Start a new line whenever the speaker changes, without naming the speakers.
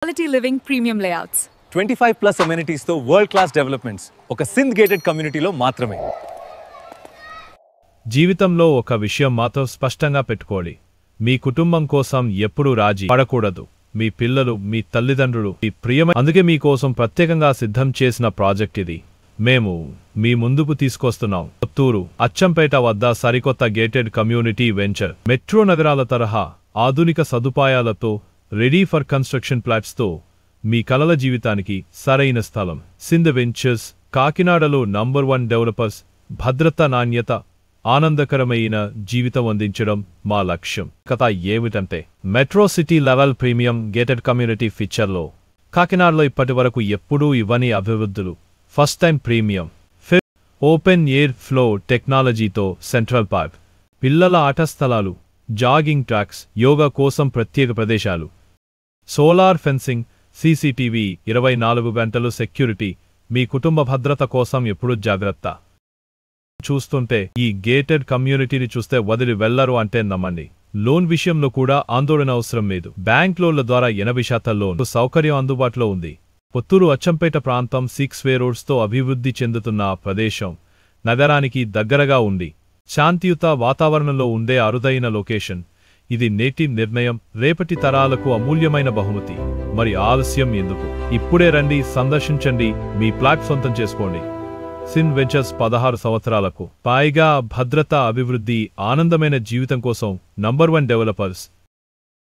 Quality living premium layouts.
25+ amenities తో world class developments ఒక Sindh gated కమ్యూనిటీలో మాత్రమే.
జీవితంలో ఒక విషయం మాత్రం స్పష్టంగా పెట్టుకోండి. మీ కుటుంబం కోసం ఎప్పుడూ రాజీ పడకూడదు. మీ పిల్లలు, మీ తల్లిదండ్రులు, మీ ప్రియమైన అందుకే మీకోసం ప్రత్యేకంగా సిద్ధం చేసిన ప్రాజెక్ట్ ఇది. మేము మీ ముందుకు తీసుకొస్తున్నాం కొత్తూరు అచ్చంపేట వద్ద సరికొత్త గేటెడ్ కమ్యూనిటీ వెంచర్. మెట్రో నగరాల తరహా ఆధునిక సదుపాయాలతో రెడీ ఫర్ కన్స్ట్రక్షన్ ప్లాట్స్తో మీ కలల జీవితానికి సరైన స్థలం. సింధ్ వెంచర్స్ కాకినాడలో నంబర్ 1 డెవలపర్స్. భద్రత, నాణ్యత, ఆనందకరమైన జీవితం అందించడం మా లక్ష్యం. కథ ఏమిటంటే metro city level premium gated community ఫీచర్లో కాకినాడలో ఇప్పటి వరకు ఎప్పుడూ ఇవ్వని అభివృద్ధులు. First time premium open air flow టెక్నాలజీతో సెంట్రల్ పార్క్, పిల్లల ఆట స్థలాలు, జాగింగ్ ట్రాక్స్, యోగా కోసం ప్రత్యేక ప్రదేశాలు, సోలార్ ఫెన్సింగ్, సీసీటీవీ, 24 గంటలు సెక్యూరిటీ. మీ కుటుంబ భద్రత కోసం ఎప్పుడూ జాగ్రత్త. చూస్తుంటే ఈ గేటెడ్ కమ్యూనిటీని చూస్తే వదిలి వెళ్లరు అంటే నమ్మండి. లోన్ విషయంలో కూడా ఆందోళన అవసరం లేదు. బ్యాంక్ లోన్ల ద్వారా 80% లోన్ సౌకర్యం అందుబాటులో ఉంది. కొత్తూరు అచ్చంపేట ప్రాంతం 6 వే రోడ్స్తో అభివృద్ధి చెందుతున్న ప్రదేశం. నగరానికి దగ్గరగా ఉంది. శాంతియుత వాతావరణంలో ఉండే అరుదైన లొకేషన్. ఇది నేటి నిర్ణయం, రేపటి తరాలకు అమూల్యమైన బహుమతి. మరి ఆలస్యం ఎందుకు? ఇప్పుడే రండి, సందర్శించండి, మీ ప్లాట్ సొంతం చేసుకోండి. సింధ్ వెంచర్స్ 16 సంవత్సరాలకు పైగా భద్రత, అభివృద్ధి, ఆనందమైన జీవితం కోసం నంబర్ 1 డెవలపర్స్.